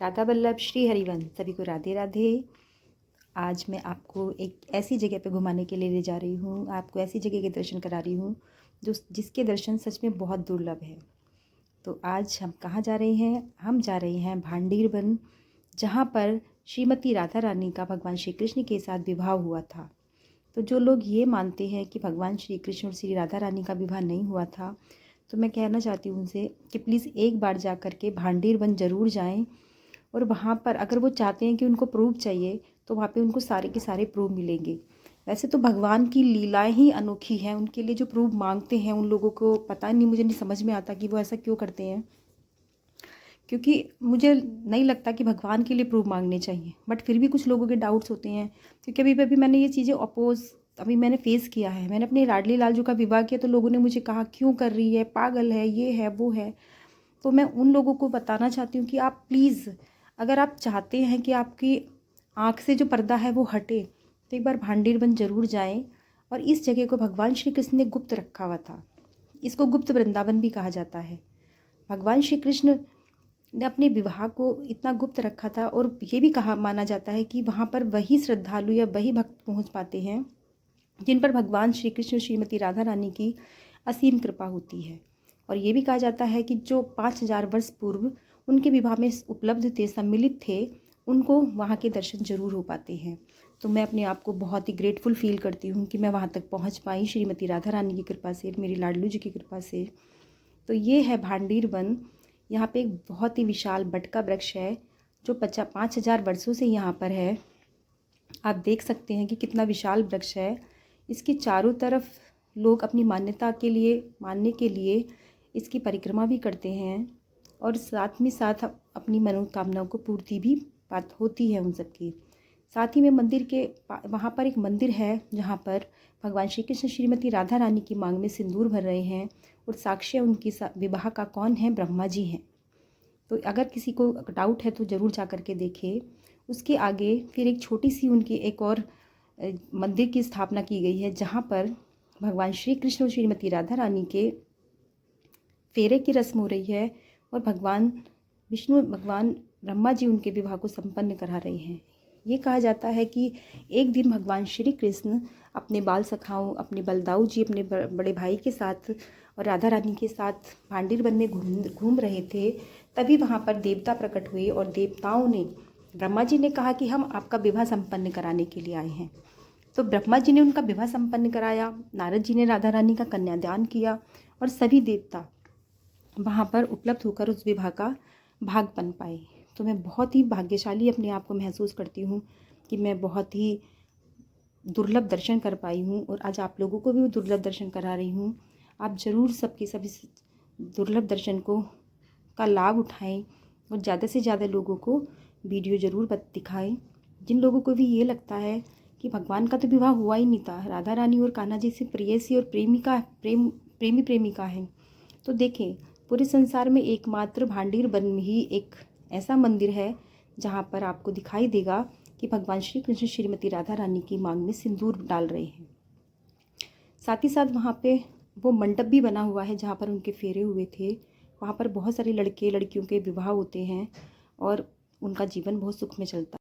राधा वल्लभ श्री हरिवंश सभी को राधे राधे। आज मैं आपको एक ऐसी जगह पे घुमाने के लिए ले जा रही हूँ, आपको ऐसी जगह के दर्शन करा रही हूँ जिसके दर्शन सच में बहुत दुर्लभ है। तो आज हम कहाँ जा रहे हैं? हम जा रहे हैं भांडीर वन, जहाँ पर श्रीमती राधा रानी का भगवान श्री कृष्ण के साथ विवाह हुआ था। तो जो लोग ये मानते हैं कि भगवान श्री कृष्ण और श्री राधा रानी का विवाह नहीं हुआ था, तो मैं कहना चाहती हूँ उनसे कि प्लीज़ एक बार जा कर के भांडीर वन ज़रूर जाएं। और वहाँ पर अगर वो चाहते हैं कि उनको प्रूफ चाहिए तो वहाँ पे उनको सारे के सारे प्रूफ मिलेंगे। वैसे तो भगवान की लीलाएं ही अनोखी हैं, उनके लिए जो प्रूफ मांगते हैं उन लोगों को पता नहीं, मुझे नहीं समझ में आता कि वो ऐसा क्यों करते हैं, क्योंकि मुझे नहीं लगता कि भगवान के लिए प्रूफ मांगने चाहिए। बट फिर भी कुछ लोगों के डाउट्स होते हैं, क्योंकि अभी अभी मैंने ये चीज़ें अभी मैंने फेस किया है। मैंने अपने लाडली लालजू का विवाह किया तो लोगों ने मुझे कहा क्यों कर रही है, पागल है, ये है वो है। तो मैं उन लोगों को बताना चाहती हूँ कि आप प्लीज़, अगर आप चाहते हैं कि आपकी आँख से जो पर्दा है वो हटे, तो एक बार भांडीर वन ज़रूर जाएं। और इस जगह को भगवान श्री कृष्ण ने गुप्त रखा हुआ था, इसको गुप्त वृंदावन भी कहा जाता है। भगवान श्री कृष्ण ने अपने विवाह को इतना गुप्त रखा था, और ये भी कहा माना जाता है कि वहाँ पर वही श्रद्धालु या वही भक्त पहुँच पाते हैं जिन पर भगवान श्री कृष्ण और श्रीमती राधा रानी की असीम कृपा होती है। और ये भी कहा जाता है कि जो 5000 वर्ष पूर्व उनके विवाह में उपलब्ध थे, सम्मिलित थे, उनको वहाँ के दर्शन जरूर हो पाते हैं। तो मैं अपने आप को बहुत ही ग्रेटफुल फील करती हूँ कि मैं वहाँ तक पहुँच पाई श्रीमती राधा रानी की कृपा से, मेरी लाडलू जी की कृपा से। तो ये है भांडीर वन। यहाँ पे एक बहुत ही विशाल बट का वृक्ष है जो 5000 वर्षों से यहाँ पर है। आप देख सकते हैं कि कितना विशाल वृक्ष है। इसके चारों तरफ लोग अपनी मानने के लिए इसकी परिक्रमा भी करते हैं, और साथ में साथ अपनी मनोकामनाओं को पूर्ति भी बात होती है उन सबकी। साथ ही में मंदिर के वहाँ पर एक मंदिर है जहाँ पर भगवान श्री कृष्ण श्रीमती राधा रानी की मांग में सिंदूर भर रहे हैं, और साक्ष्य उनकी विवाह का कौन है? ब्रह्मा जी हैं। तो अगर किसी को डाउट है तो ज़रूर जा कर के देखे। उसके आगे फिर एक छोटी सी उनकी एक और मंदिर की स्थापना की गई है, जहाँ पर भगवान श्री कृष्ण और श्रीमती राधा रानी के फेरे की रस्म हो रही है, और भगवान ब्रह्मा जी उनके विवाह को संपन्न करा रहे हैं। ये कहा जाता है कि एक दिन भगवान श्री कृष्ण अपने बाल सखाओं, अपने बलदाऊ जी, अपने बड़े भाई के साथ और राधा रानी के साथ भांडीर वन में घूम रहे थे। तभी वहाँ पर देवता प्रकट हुए, और देवताओं ने, ब्रह्मा जी ने कहा कि हम आपका विवाह संपन्न कराने के लिए आए हैं। तो ब्रह्मा जी ने उनका विवाह संपन्न कराया, नारद जी ने राधा रानी का कन्यादान किया, और सभी देवता वहाँ पर उपलब्ध होकर उस विवाह का भाग बन पाए। तो मैं बहुत ही भाग्यशाली अपने आप को महसूस करती हूँ कि मैं बहुत ही दुर्लभ दर्शन कर पाई हूँ, और आज आप लोगों को भी वो दुर्लभ दर्शन करा रही हूँ। आप ज़रूर सभी दुर्लभ दर्शन का लाभ उठाएं, और ज़्यादा से ज़्यादा लोगों को वीडियो ज़रूर दिखाएं। जिन लोगों को भी ये लगता है कि भगवान का तो विवाह हुआ ही नहीं था, राधा रानी और कान्हा जी से प्रेयसी और प्रेमी प्रेमिका है, तो देखें, पूरे संसार में एकमात्र भांडीर वन में ही एक ऐसा मंदिर है जहाँ पर आपको दिखाई देगा कि भगवान श्री कृष्ण श्रीमती राधा रानी की मांग में सिंदूर डाल रहे हैं। साथ ही साथ वहाँ पे वो मंडप भी बना हुआ है जहाँ पर उनके फेरे हुए थे। वहाँ पर बहुत सारे लड़के लड़कियों के विवाह होते हैं, और उनका जीवन बहुत सुख में चलता है।